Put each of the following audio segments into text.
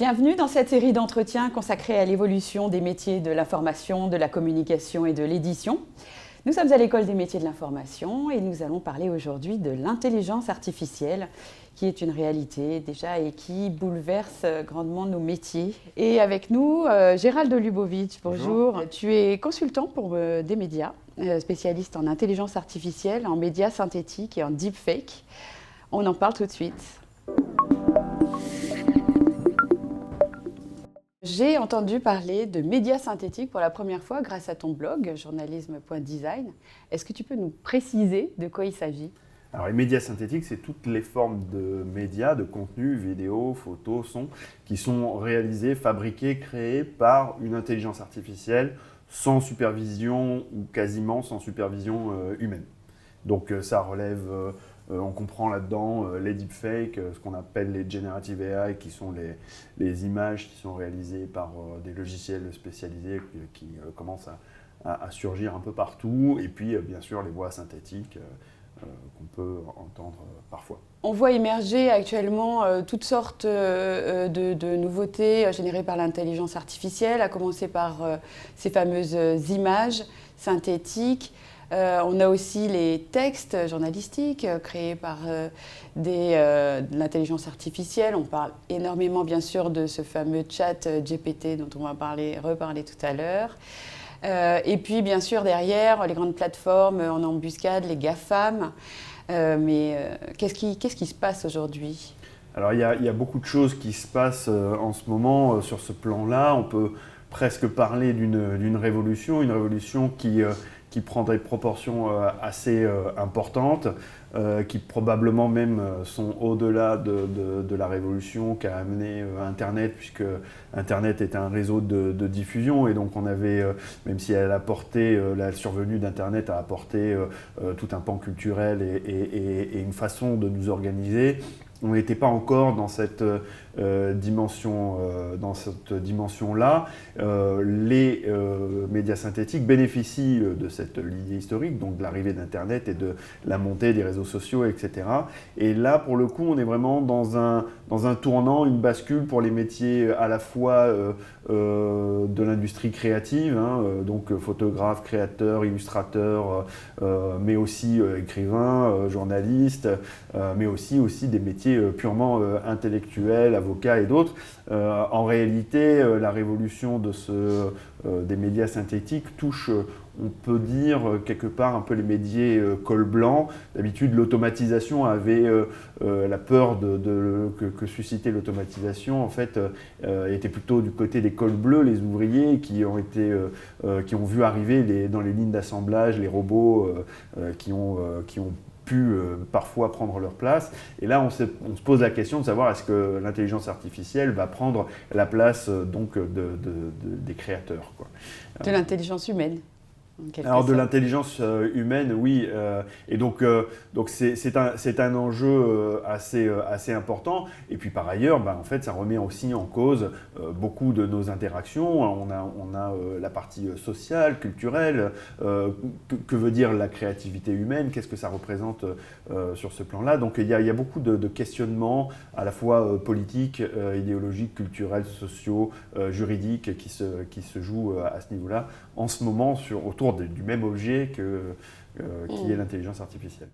Bienvenue dans cette série d'entretiens consacrée à l'évolution des métiers de l'information, de la communication et de l'édition. Nous sommes à l'École des métiers de l'information et nous allons parler aujourd'hui de l'intelligence artificielle qui est une réalité déjà et qui bouleverse grandement nos métiers. Et avec nous, Gérald Lubowicz, bonjour. Tu es consultant pour des médias, spécialiste en intelligence artificielle, en médias synthétiques et en deepfake. On en parle tout de suite. J'ai entendu parler de médias synthétiques pour la première fois grâce à ton blog, journalisme.design. Est-ce que tu peux nous préciser de quoi il s'agit ? Alors les médias synthétiques, c'est toutes les formes de médias, de contenu, vidéo, photo, son, qui sont réalisés, fabriqués, créés par une intelligence artificielle sans supervision ou quasiment sans supervision humaine. Donc ça relève... on comprend là-dedans les deepfakes, ce qu'on appelle les generative AI, qui sont les images qui sont réalisées par des logiciels spécialisés qui commencent à surgir un peu partout. Et puis, bien sûr, les voix synthétiques qu'on peut entendre parfois. On voit émerger actuellement toutes sortes de nouveautés générées par l'intelligence artificielle, à commencer par ces fameuses images synthétiques. On a aussi les textes journalistiques créés par de l'intelligence artificielle. On parle énormément, bien sûr, de ce fameux chat GPT dont on va reparler tout à l'heure. Et puis, bien sûr, derrière, les grandes plateformes en embuscade, les GAFAM. Mais qu'est-ce qui se passe aujourd'hui ? Alors, il y a beaucoup de choses qui se passent en ce moment sur ce plan-là. On peut presque parler d'une révolution, une révolution qui prend des proportions assez importantes, qui probablement même sont au-delà de la révolution qu'a amené Internet, puisque Internet est un réseau de diffusion, et donc on avait, même si elle a apporté, la survenue d'Internet a apporté tout un pan culturel et une façon de nous organiser, on n'était pas encore dans cette dimension-là. Les médias synthétiques bénéficient de cette lignée historique, donc de l'arrivée d'Internet et de la montée des réseaux sociaux, etc. Et là, pour le coup, on est vraiment dans un tournant, une bascule pour les métiers à la fois de l'industrie créative, donc photographe, créateur, illustrateur, mais aussi écrivain, journaliste, mais aussi des métiers purement intellectuels, avocats et d'autres. En réalité, la révolution des médias synthétiques touche, on peut dire, quelque part un peu les médias col blanc. D'habitude, l'automatisation avait la peur que suscitait l'automatisation, en fait, était plutôt du côté des cols bleus, les ouvriers qui ont vu arriver dans les lignes d'assemblage les robots qui ont pu parfois prendre leur place. Et là, on se pose la question de savoir est-ce que l'intelligence artificielle va prendre la place des créateurs, quoi. De l'intelligence humaine. Alors de l'intelligence humaine, oui, et donc c'est un enjeu assez important. Et puis par ailleurs, en fait, ça remet aussi en cause beaucoup de nos interactions. On a la partie sociale, culturelle. Que veut dire la créativité humaine ? Qu'est-ce que ça représente sur ce plan-là ? Donc il y a beaucoup de questionnements à la fois politiques, idéologiques, culturels, sociaux, juridiques qui se jouent à ce niveau-là en ce moment autour du même objet qui est l'intelligence artificielle.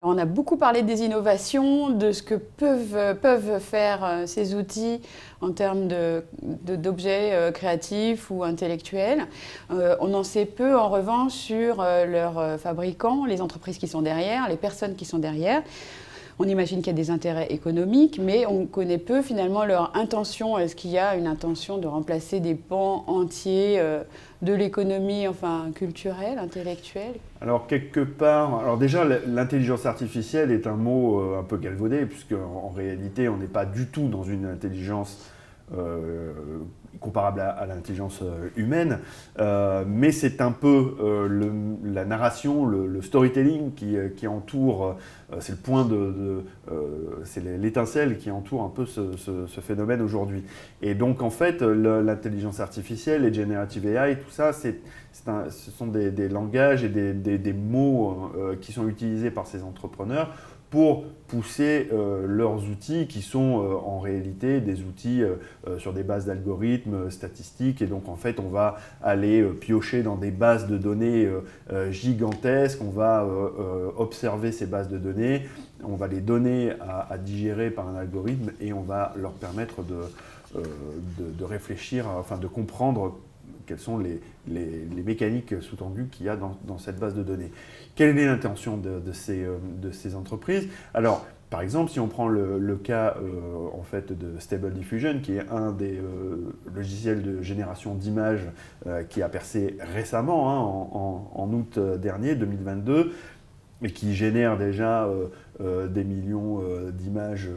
On a beaucoup parlé des innovations, de ce que peuvent faire ces outils en termes d'objets créatifs ou intellectuels. On en sait peu en revanche sur leurs fabricants, les entreprises qui sont derrière, les personnes qui sont derrière. On imagine qu'il y a des intérêts économiques, mais on connaît peu finalement leur intention. Est-ce qu'il y a une intention de remplacer des pans entiers de l'économie, culturelle, intellectuelle ? Alors quelque part, déjà l'intelligence artificielle est un mot un peu galvaudé, puisque en réalité on n'est pas du tout dans une intelligence comparable à l'intelligence humaine, mais c'est un peu la narration, le storytelling qui entoure, c'est le point c'est l'étincelle qui entoure un peu ce phénomène aujourd'hui. Et donc en fait, l'intelligence artificielle, les generative AI, tout ça, ce sont des langages et des mots qui sont utilisés par ces entrepreneurs pour pousser leurs outils qui sont en réalité des outils sur des bases d'algorithmes statistiques. Et donc en fait on va aller piocher dans des bases de données gigantesques, on va observer ces bases de données, on va les donner à digérer par un algorithme et on va leur permettre de réfléchir, enfin de comprendre quelles sont les mécaniques sous-tendues qu'il y a dans cette base de données. Quelle est l'intention de ces entreprises? Alors, par exemple, si on prend le cas en fait de Stable Diffusion, qui est un des logiciels de génération d'images qui a percé récemment, hein, en août dernier, 2022, et qui génère déjà des millions d'images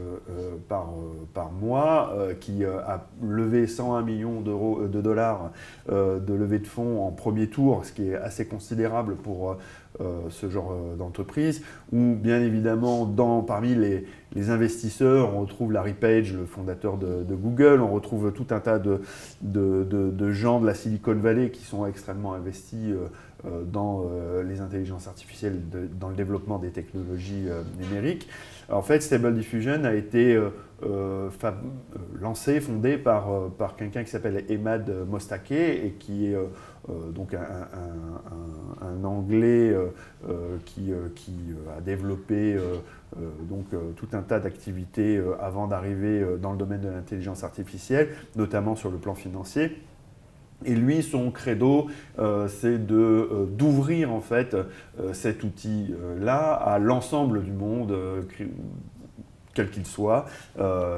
par mois, qui a levé 101 millions de dollars de levée de fonds en premier tour, ce qui est assez considérable pour ce genre d'entreprise, où bien évidemment parmi les investisseurs, on retrouve Larry Page, le fondateur de Google, on retrouve tout un tas de gens de la Silicon Valley qui sont extrêmement investis dans les intelligences artificielles, dans le développement des technologies numériques. En fait, Stable Diffusion a été fondé par quelqu'un qui s'appelle Emad Mostaque et qui est donc un Anglais qui a développé tout un tas d'activités avant d'arriver dans le domaine de l'intelligence artificielle, notamment sur le plan financier. Et lui, son credo, c'est d'ouvrir en fait cet outil-là à l'ensemble du monde, quel qu'il soit,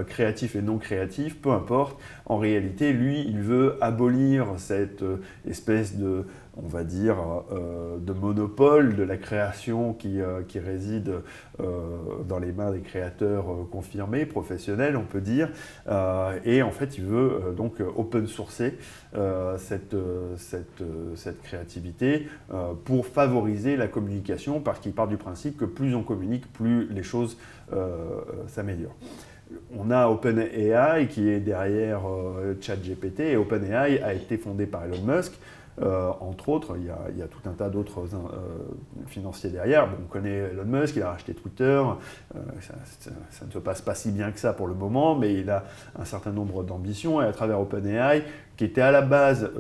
créatif et non créatif, peu importe. En réalité, lui, il veut abolir cette espèce de, on va dire, de monopole de la création qui réside dans les mains des créateurs confirmés, professionnels, on peut dire. Et en fait, il veut donc open sourcer cette créativité pour favoriser la communication, parce qu'il part du principe que plus on communique, plus les choses s'améliorent. On a OpenAI qui est derrière ChatGPT, et OpenAI a été fondé par Elon Musk. Entre autres, il y a tout un tas d'autres financiers derrière. Bon, on connaît Elon Musk, il a racheté Twitter. Ça ne se passe pas si bien que ça pour le moment, mais il a un certain nombre d'ambitions. Et à travers OpenAI, qui était à la base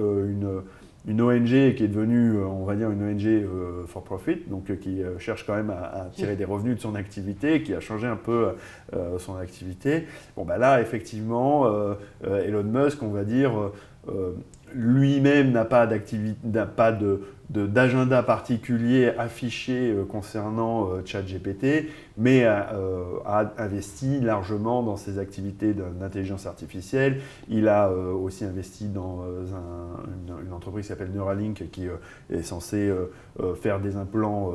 une ONG qui est devenue, on va dire, une ONG for profit, donc qui cherche quand même à tirer des revenus de son activité, qui a changé un peu son activité. Bon, bah là, effectivement, Elon Musk, on va dire, lui-même n'a pas d'agenda particulier affiché concernant ChatGPT, mais a investi largement dans ses activités d'intelligence artificielle. Il a aussi investi dans une entreprise qui s'appelle Neuralink, qui est censée faire des implants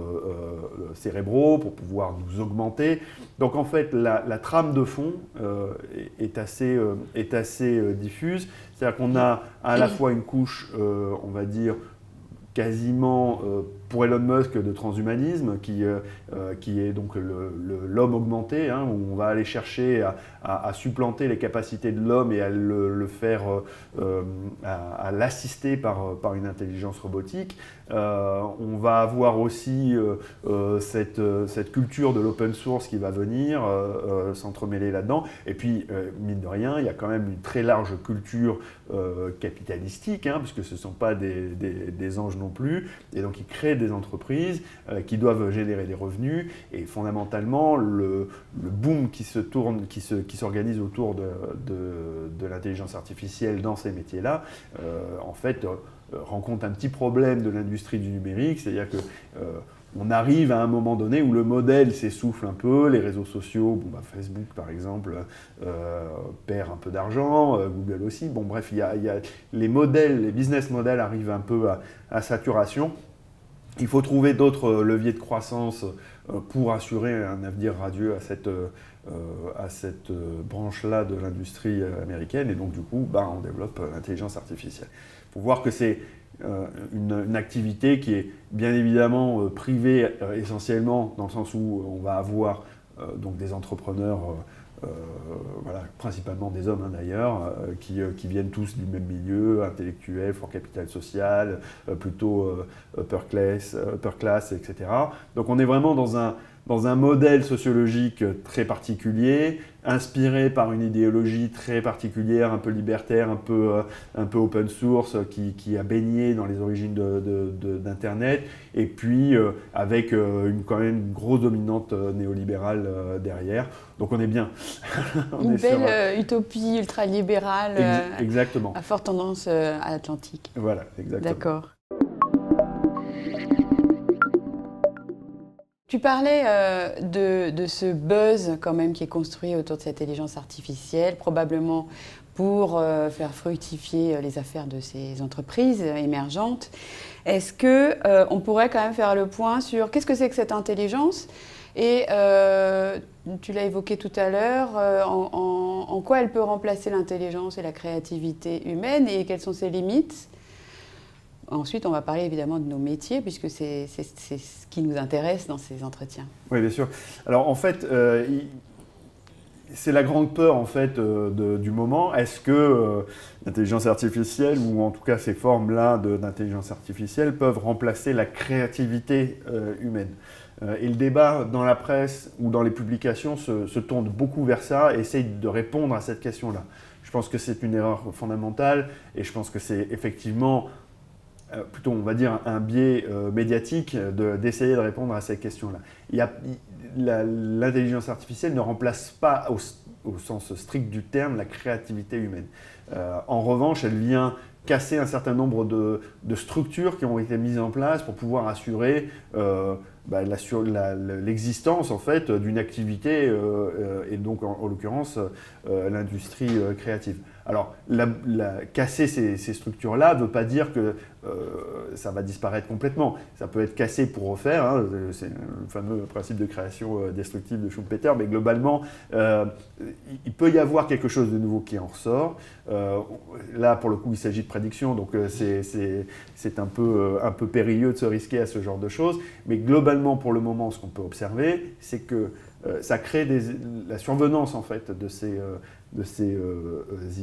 cérébraux pour pouvoir nous augmenter. Donc en fait, la trame de fond est assez diffuse. C'est-à-dire qu'on a à la fois une couche, on va dire, quasiment pour Elon Musk de transhumanisme, qui est donc l'homme augmenté, hein, où on va aller chercher à supplanter les capacités de l'homme et à le faire, à l'assister par une intelligence robotique. On va avoir aussi cette culture de l'open source qui va venir s'entremêler là-dedans. Et puis, mine de rien, il y a quand même une très large culture capitalistique, hein, puisque ce ne sont pas des anges non plus. Et donc, ils créent des entreprises qui doivent générer des revenus. Et fondamentalement, le boom qui s'organise autour de l'intelligence artificielle dans ces métiers-là, en fait, rencontre un petit problème de l'industrie du numérique, c'est-à-dire que on arrive à un moment donné où le modèle s'essouffle un peu, les réseaux sociaux, Facebook par exemple perd un peu d'argent, Google aussi, bon bref, il y a les business models arrivent un peu à saturation. Il faut trouver d'autres leviers de croissance pour assurer un avenir radieux à cette branche-là de l'industrie américaine, et donc du coup, on développe l'intelligence artificielle. Il faut voir que c'est une activité qui est bien évidemment privée essentiellement, dans le sens où on va avoir donc des entrepreneurs, principalement des hommes d'ailleurs, qui viennent tous du même milieu, intellectuel, fort capital social, plutôt upper class, etc. Donc on est vraiment dans dans un modèle sociologique très particulier, inspiré par une idéologie très particulière, un peu libertaire, un peu open source, qui a baigné dans les origines d'Internet, et puis avec quand même une grosse dominante néolibérale derrière. Donc on est bien. Une belle utopie ultralibérale exactement. à forte tendance à l'Atlantique. Voilà, exactement. D'accord. Tu parlais de ce buzz quand même qui est construit autour de cette intelligence artificielle, probablement pour faire fructifier les affaires de ces entreprises émergentes. Est-ce qu'on pourrait quand même faire le point sur qu'est-ce que c'est que cette intelligence et tu l'as évoqué tout à l'heure, en quoi elle peut remplacer l'intelligence et la créativité humaine et quelles sont ses limites? Ensuite, on va parler évidemment de nos métiers, puisque c'est ce qui nous intéresse dans ces entretiens. Oui, bien sûr. Alors, en fait, c'est la grande peur en fait, du moment. Est-ce que l'intelligence artificielle, ou en tout cas ces formes-là d'intelligence artificielle, peuvent remplacer la créativité humaine? Et le débat dans la presse ou dans les publications se tourne beaucoup vers ça et essaye de répondre à cette question-là. Je pense que c'est une erreur fondamentale et je pense que c'est effectivement plutôt, on va dire, un biais médiatique d'essayer de répondre à ces questions-là. L'intelligence artificielle ne remplace pas, au sens strict du terme, la créativité humaine. En revanche, elle vient casser un certain nombre de structures qui ont été mises en place pour pouvoir assurer l'existence en fait, d'une activité, et donc en l'occurrence l'industrie créative. Alors, casser ces structures-là ne veut pas dire que ça va disparaître complètement. Ça peut être cassé pour refaire, hein, c'est le fameux principe de création destructive de Schumpeter, mais globalement, il peut y avoir quelque chose de nouveau qui en ressort. Là, pour le coup, il s'agit de prédiction, donc c'est un peu périlleux de se risquer à ce genre de choses. Mais globalement, pour le moment, ce qu'on peut observer, c'est que ça crée la survenance en fait, de ces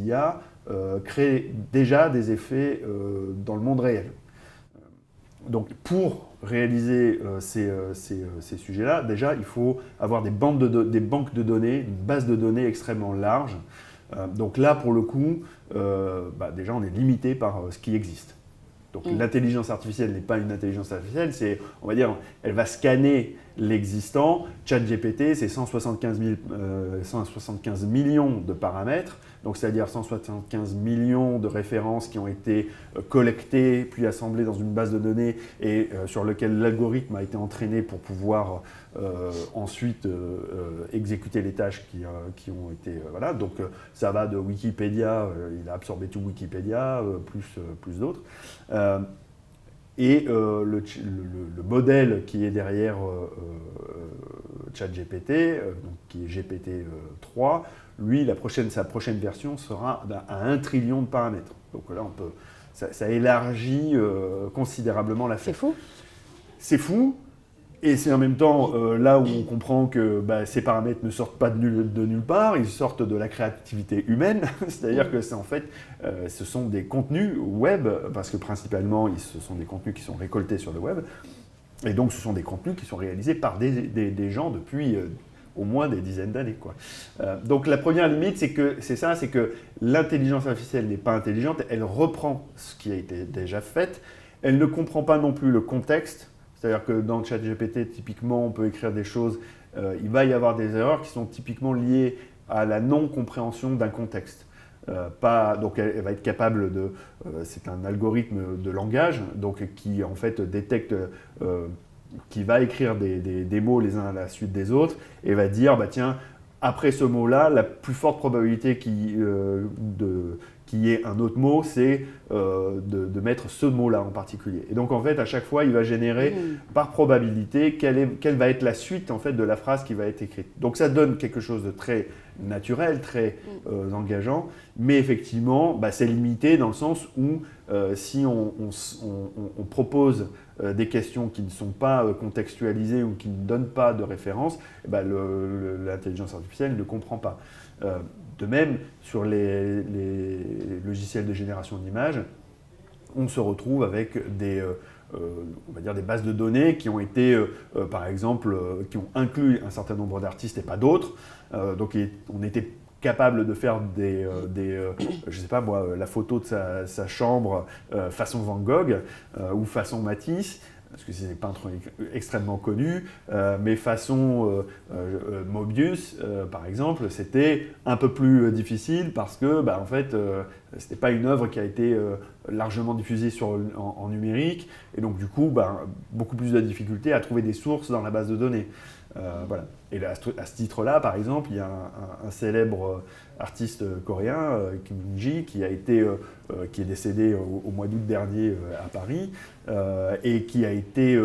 IA crée déjà des effets dans le monde réel. Donc pour réaliser ces sujets-là, déjà il faut avoir des banques de données, une base de données extrêmement large. Donc là pour le coup, déjà on est limité par ce qui existe. Donc l'intelligence artificielle n'est pas une intelligence artificielle, on va dire, elle va scanner l'existant. ChatGPT, c'est 175 millions de paramètres, donc c'est-à-dire 175 millions de références qui ont été collectées, puis assemblées dans une base de données et sur lequel l'algorithme a été entraîné pour pouvoir ensuite exécuter les tâches qui ont été... voilà, donc ça va de Wikipédia, il a absorbé tout Wikipédia, plus d'autres. Et le modèle qui est derrière ChatGPT, qui est GPT-3, lui, sa prochaine version sera à 1 trillion de paramètres. Donc là, ça élargit considérablement la fête. C'est fou. C'est fou. Et c'est en même temps là où on comprend que ces paramètres ne sortent pas de nulle part, ils sortent de la créativité humaine, c'est-à-dire que c'est en fait, ce sont des contenus web, parce que principalement ce sont des contenus qui sont récoltés sur le web, et donc ce sont des contenus qui sont réalisés par des gens depuis au moins des dizaines d'années, quoi. Donc la première limite, c'est que l'intelligence artificielle n'est pas intelligente, elle reprend ce qui a été déjà fait, elle ne comprend pas non plus le contexte. C'est-à-dire que dans ChatGPT, typiquement, on peut écrire des choses, il va y avoir des erreurs qui sont typiquement liées à la non-compréhension d'un contexte. Donc elle va être capable c'est un algorithme de langage, donc qui en fait détecte, qui va écrire des mots les uns à la suite des autres et va dire, tiens, après ce mot-là, la plus forte probabilité qu'il y ait un autre mot, c'est de mettre ce mot-là en particulier. Et donc en fait, à chaque fois, il va générer par probabilité quelle va être la suite en fait, de la phrase qui va être écrite. Donc ça donne quelque chose de très naturel, très engageant, mais effectivement, c'est limité dans le sens où si on propose des questions qui ne sont pas contextualisées ou qui ne donnent pas de référence, l'intelligence artificielle ne comprend pas. De même, sur les logiciels de génération d'images, on se retrouve avec des on va dire des bases de données qui ont été, par exemple, qui ont inclus un certain nombre d'artistes et pas d'autres. Donc on était capable de faire je sais pas moi, la photo de sa chambre façon Van Gogh ou façon Matisse, parce que c'est des peintres extrêmement connus, mais façon Mobius, par exemple, c'était un peu plus difficile parce que, en fait, c'était pas une œuvre qui a été largement diffusée en numérique, et donc du coup, beaucoup plus de difficultés à trouver des sources dans la base de données. Voilà. Et là, à ce titre-là, par exemple, il y a un célèbre artiste coréen, Kim Jong-gi, qui est décédé au mois d'août dernier à Paris, et qui a été,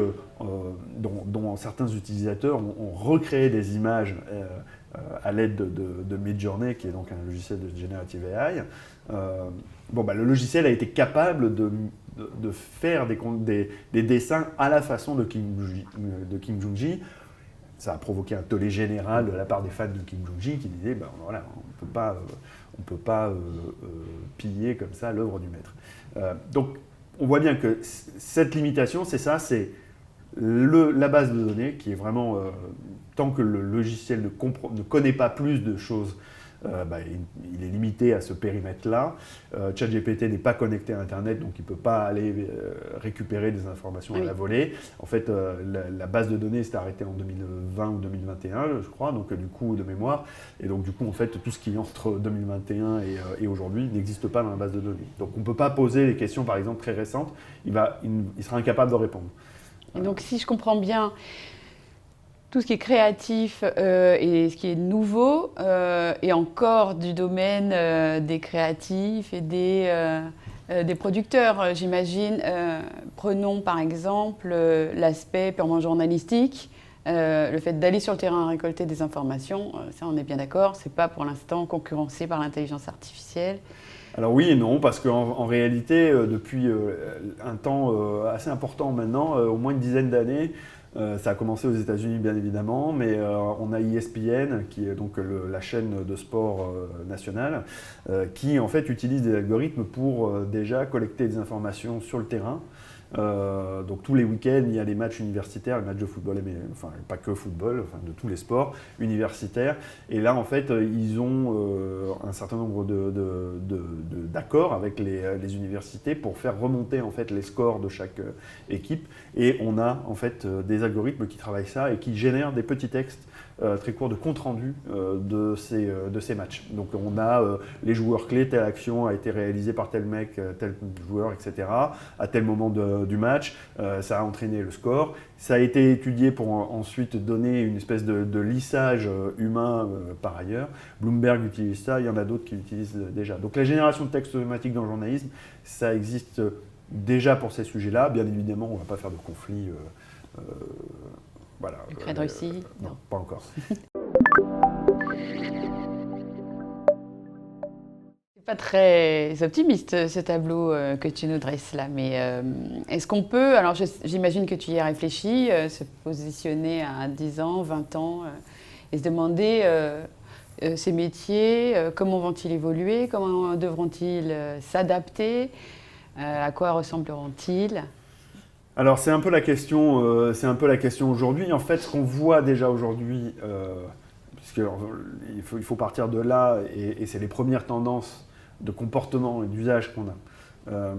dont certains utilisateurs ont recréé des images à l'aide de Midjourney, qui est donc un logiciel de Generative AI. Le logiciel a été capable de faire des dessins à la façon de Kim Jong-gi. Ça a provoqué un tollé général de la part des fans de Kim Jong-gi qui disaient voilà, on peut pas piller comme ça l'œuvre du maître. Donc on voit bien que cette limitation, c'est ça, c'est la base de données qui est vraiment, tant que le logiciel ne connaît pas plus de choses, il est limité à ce périmètre-là. ChatGPT n'est pas connecté à Internet, donc il ne peut pas aller récupérer des informations à la volée. En fait, la base de données s'est arrêtée en 2020 ou 2021, je crois, donc du coup, de mémoire. Et donc, du coup, en fait, tout ce qui est entre 2021 et aujourd'hui n'existe pas dans la base de données. Donc, on ne peut pas poser les questions, par exemple, très récentes. Il sera incapable de répondre. Et donc, si je comprends bien, tout ce qui est créatif et ce qui est nouveau est encore du domaine des créatifs et des producteurs, j'imagine. Prenons par exemple l'aspect purement journalistique, le fait d'aller sur le terrain récolter des informations, ça on est bien d'accord, c'est pas pour l'instant concurrencé par l'intelligence artificielle. Alors oui et non, parce qu'en réalité, depuis un temps assez important maintenant, au moins une dizaine d'années, ça a commencé aux États-Unis bien évidemment, mais on a ESPN, qui est donc la chaîne de sport nationale, qui en fait utilise des algorithmes pour déjà collecter des informations sur le terrain. Donc tous les week-ends, il y a les matchs universitaires, les matchs de football, mais enfin pas que football, enfin de tous les sports universitaires. Et là, en fait, ils ont un certain nombre d'accords avec les universités pour faire remonter en fait les scores de chaque équipe. Et on a en fait des algorithmes qui travaillent ça et qui génèrent des petits textes très courts de compte-rendu de ces matchs. Donc on a les joueurs clés, telle action a été réalisée par tel mec, tel joueur, etc. à tel moment du match, ça a entraîné le score. Ça a été étudié pour ensuite donner une espèce de lissage humain par ailleurs. Bloomberg utilise ça, il y en a d'autres qui l'utilisent déjà. Donc la génération de textes automatiques dans le journalisme, ça existe déjà pour ces sujets-là. Bien évidemment, on ne va pas faire de conflit. Voilà. Ukraine de Russie non, pas encore. Pas très optimiste ce tableau que tu nous dresses là, mais est-ce qu'on peut, alors j'imagine que tu y as réfléchi, se positionner à 10 ans, 20 ans et se demander ces métiers, comment vont-ils évoluer, comment devront-ils s'adapter, à quoi ressembleront-ils? Alors c'est un peu la question, aujourd'hui. En fait, ce qu'on voit déjà aujourd'hui, puisqu'il faut partir de là, et c'est les premières tendances de comportement et d'usage qu'on a.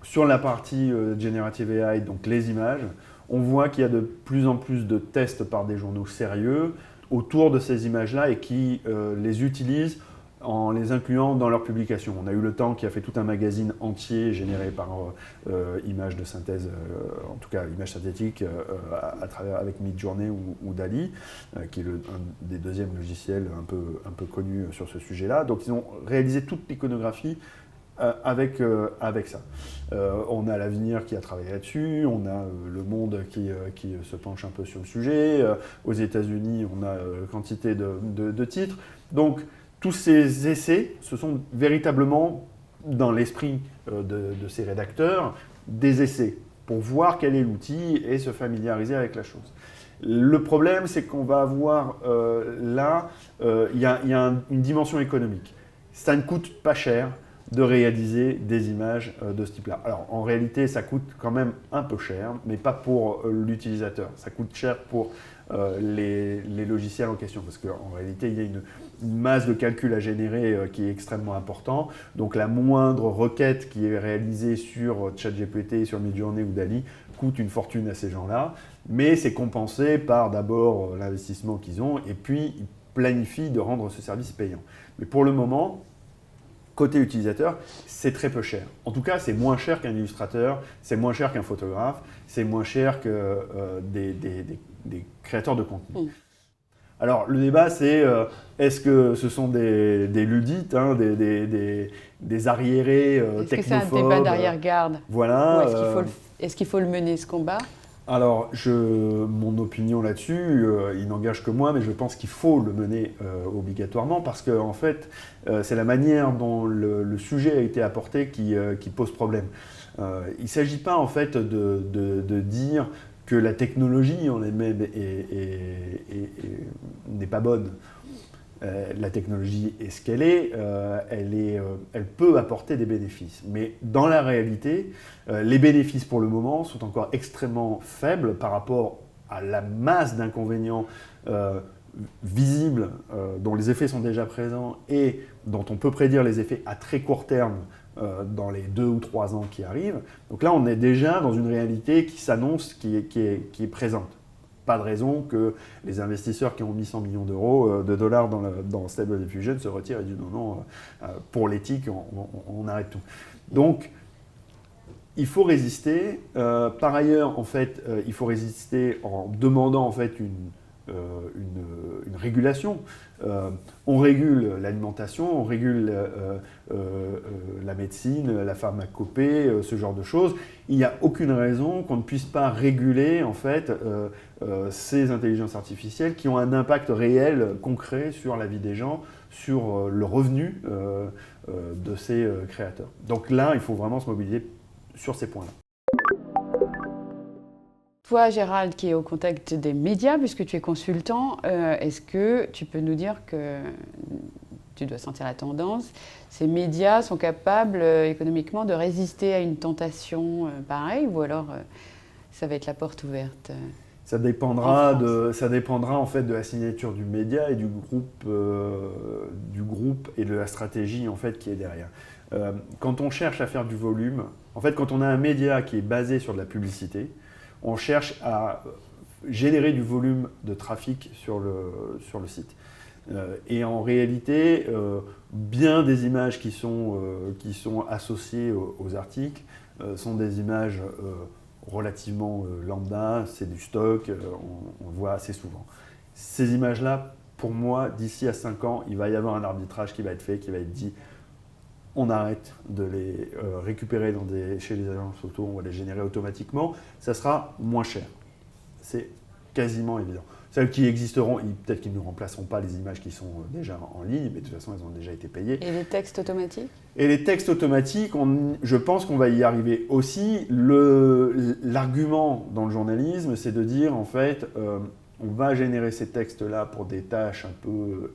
Sur la partie Generative AI, donc les images, on voit qu'il y a de plus en plus de tests par des journaux sérieux autour de ces images-là et qui les utilisent en les incluant dans leurs publications. On a eu Le Temps qui a fait tout un magazine entier généré par images de synthèse, en tout cas images synthétiques, à travers avec Midjourney ou DALL-E, qui est un des deuxièmes logiciels un peu connus sur ce sujet-là. Donc ils ont réalisé toute l'iconographie avec ça. On a l'Avenir qui a travaillé là-dessus, on a Le Monde qui se penche un peu sur le sujet, aux États-Unis on a quantité de titres. Donc tous ces essais, ce sont véritablement, dans l'esprit de ces rédacteurs, des essais pour voir quel est l'outil et se familiariser avec la chose. Le problème, c'est qu'on va avoir là, il y a une dimension économique. Ça ne coûte pas cher de réaliser des images de ce type-là. Alors en réalité, ça coûte quand même un peu cher, mais pas pour l'utilisateur. Ça coûte cher pour les logiciels en question, parce qu'en réalité, il y a une masse de calcul à générer qui est extrêmement important. Donc la moindre requête qui est réalisée sur ChatGPT, sur Midjourney ou DALL-E coûte une fortune à ces gens-là, mais c'est compensé par d'abord l'investissement qu'ils ont, et puis ils planifient de rendre ce service payant. Mais pour le moment, côté utilisateur, c'est très peu cher. En tout cas, c'est moins cher qu'un illustrateur, c'est moins cher qu'un photographe, c'est moins cher que des créateurs de contenu. Alors, le débat, c'est est-ce que ce sont des ludites, hein, des arriérés technophobes? Est-ce que c'est un débat d'arrière-garde? Voilà. Est-ce qu'il faut le mener, ce combat? Alors, mon opinion là-dessus, il n'engage que moi, mais je pense qu'il faut le mener obligatoirement parce que, en fait, c'est la manière dont le sujet a été apporté qui pose problème. Il ne s'agit pas, en fait, de dire que la technologie en elle-même n'est pas bonne. La technologie est ce qu'elle est, elle peut apporter des bénéfices. Mais dans la réalité, les bénéfices pour le moment sont encore extrêmement faibles par rapport à la masse d'inconvénients visibles dont les effets sont déjà présents et dont on peut prédire les effets à très court terme dans les 2 ou 3 ans qui arrivent. Donc là, on est déjà dans une réalité qui s'annonce, qui est présente. Pas de raison que les investisseurs qui ont mis 100 millions de dollars dans Stable Diffusion se retirent et disent non, pour l'éthique, on arrête tout. Donc, il faut résister. Par ailleurs, en fait, il faut résister en demandant en fait une régulation. On régule l'alimentation, on régule la médecine, la pharmacopée, ce genre de choses. Il n'y a aucune raison qu'on ne puisse pas réguler en fait ces intelligences artificielles qui ont un impact réel, concret sur la vie des gens, sur le revenu de ces créateurs. Donc là, il faut vraiment se mobiliser sur ces points-là. Toi, Gérald, qui est au contact des médias, puisque tu es consultant, est-ce que tu peux nous dire que tu dois sentir la tendance, ces médias sont capables économiquement de résister à une tentation pareille, ou alors ça va être la porte ouverte? Ça dépendra en fait de la signature du média et du groupe et de la stratégie en fait qui est derrière. Quand on cherche à faire du volume, en fait, quand on a un média qui est basé sur de la publicité, on cherche à générer du volume de trafic sur le site. Et en réalité, bien des images qui sont associées aux articles sont des images relativement lambda, c'est du stock, on le voit assez souvent. Ces images-là, pour moi, d'ici à 5 ans, il va y avoir un arbitrage qui va être fait, qui va être dit on arrête de les récupérer chez les agences photo, on va les générer automatiquement, ça sera moins cher. C'est quasiment évident. Celles qui existeront, peut-être qu'ils ne remplaceront pas les images qui sont déjà en ligne, mais de toute façon, elles ont déjà été payées. Et les textes automatiques? Et les textes automatiques, je pense qu'on va y arriver aussi. L'argument dans le journalisme, c'est de dire, en fait, on va générer ces textes-là pour des tâches un peu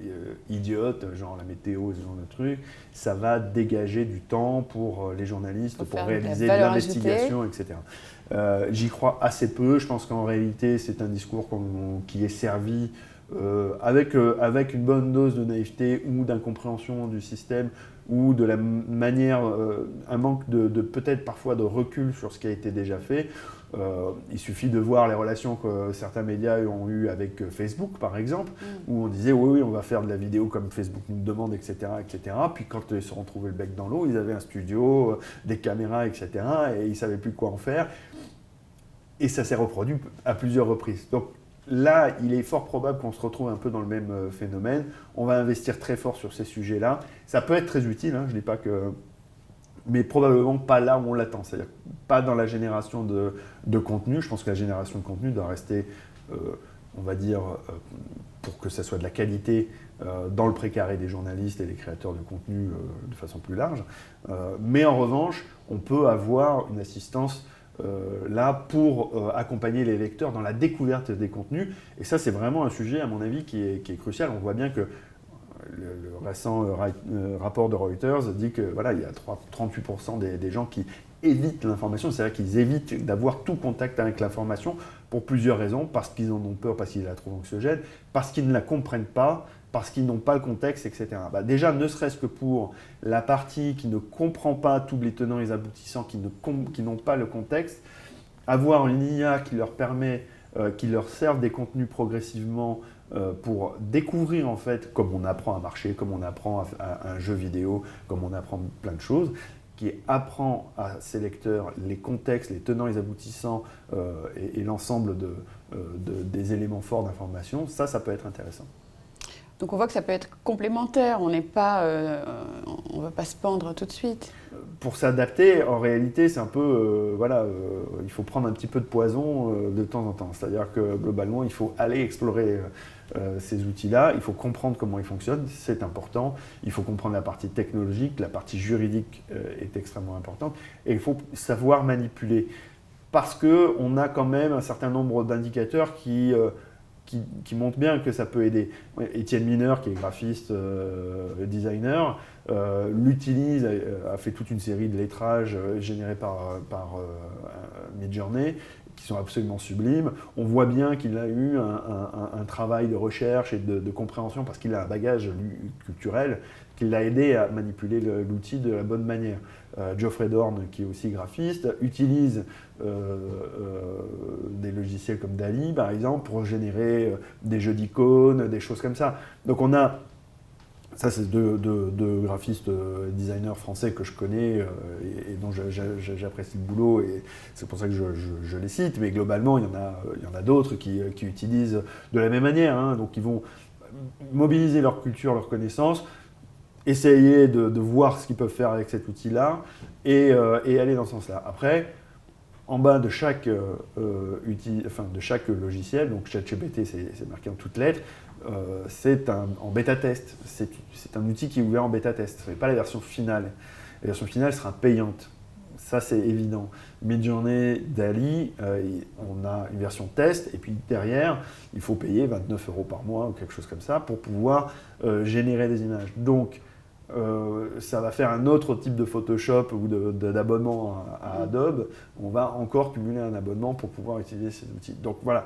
idiotes, genre la météo, ce genre de trucs. Ça va dégager du temps pour les journalistes, pour réaliser de l'investigation, etc. J'y crois assez peu. Je pense qu'en réalité, c'est un discours qui est servi avec une bonne dose de naïveté ou d'incompréhension du système ou de la manière, un manque de peut-être parfois de recul sur ce qui a été déjà fait. Il suffit de voir les relations que certains médias ont eues avec Facebook, par exemple, où on disait oui, on va faire de la vidéo comme Facebook nous demande, etc., etc. Puis quand ils se sont retrouvés le bec dans l'eau, ils avaient un studio, des caméras, etc., et ils ne savaient plus quoi en faire. Et ça s'est reproduit à plusieurs reprises. Donc là, il est fort probable qu'on se retrouve un peu dans le même phénomène. On va investir très fort sur ces sujets-là. Ça peut être très utile, hein, je ne dis pas que... mais probablement pas là où on l'attend, c'est-à-dire pas dans la génération de contenu. Je pense que la génération de contenu doit rester, on va dire, pour que ça soit de la qualité, dans le précaré des journalistes et des créateurs de contenu de façon plus large. Mais en revanche, on peut avoir une assistance là pour accompagner les lecteurs dans la découverte des contenus. Et ça, c'est vraiment un sujet, à mon avis, qui est crucial. On voit bien que le récent rapport de Reuters dit que voilà, il y a 38% des gens qui évitent l'information, c'est-à-dire qu'ils évitent d'avoir tout contact avec l'information pour plusieurs raisons, parce qu'ils en ont peur, parce qu'ils la trouvent anxiogène, parce qu'ils ne la comprennent pas, parce qu'ils n'ont pas le contexte, etc. Déjà, ne serait-ce que pour la partie qui ne comprend pas tous les tenants et les aboutissants, qui n'ont pas le contexte, avoir une IA qui leur permet, qui leur serve des contenus progressivement pour découvrir, en fait, comme on apprend à marcher, comme on apprend à un jeu vidéo, comme on apprend plein de choses, qui apprend à ses lecteurs les contextes, les tenants et les aboutissants et l'ensemble des éléments forts d'information, ça peut être intéressant. Donc on voit que ça peut être complémentaire, on ne va pas se pendre tout de suite. Pour s'adapter, en réalité, c'est un peu, il faut prendre un petit peu de poison de temps en temps. C'est-à-dire que globalement, il faut aller explorer ces outils-là, il faut comprendre comment ils fonctionnent, c'est important. Il faut comprendre la partie technologique, la partie juridique est extrêmement importante. Et il faut savoir manipuler. Parce qu'on a quand même un certain nombre d'indicateurs qui montrent bien que ça peut aider. Étienne Mineur, qui est graphiste, designer, l'utilise, a fait toute une série de lettrages générés par Midjourney, qui sont absolument sublimes. On voit bien qu'il a eu un travail de recherche et de compréhension, parce qu'il a un bagage culturel qui l'a aidé à manipuler l'outil de la bonne manière. Geoffrey Dorn, qui est aussi graphiste, utilise des logiciels comme DALL-E, par exemple, pour générer des jeux d'icônes, des choses comme ça. Donc on a, ça c'est deux graphistes designers français que je connais et dont j'apprécie le boulot, et c'est pour ça que je les cite, mais globalement il y en a d'autres qui utilisent de la même manière, hein. Donc ils vont mobiliser leur culture, leur connaissance, essayer de voir ce qu'ils peuvent faire avec cet outil-là et aller dans ce sens-là. Après, en bas de chaque logiciel, donc ChatGPT, c'est marqué en toutes lettres, c'est en bêta-test. C'est un outil qui est ouvert en bêta-test. Ce n'est pas la version finale. La version finale sera payante. Ça, c'est évident. Midjourney, DALL-E, on a une version test, et puis derrière, il faut payer 29 € par mois ou quelque chose comme ça pour pouvoir générer des images. Donc, ça va faire un autre type de Photoshop ou d'abonnement à Adobe. On va encore cumuler un abonnement pour pouvoir utiliser ces outils. Donc voilà,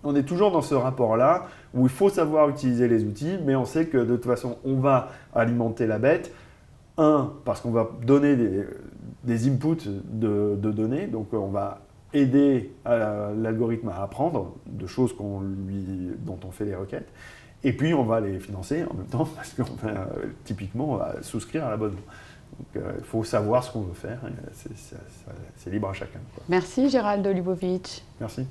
on est toujours dans ce rapport-là où il faut savoir utiliser les outils, mais on sait que de toute façon, on va alimenter la bête. Parce qu'on va donner des inputs de données, donc on va aider l'algorithme à apprendre de choses dont on fait les requêtes. Et puis, on va les financer en même temps, parce qu'on va typiquement souscrire à l'abonnement. Donc, il faut savoir ce qu'on veut faire. C'est libre à chacun, quoi. Merci Gérald Lyubowicz. Merci.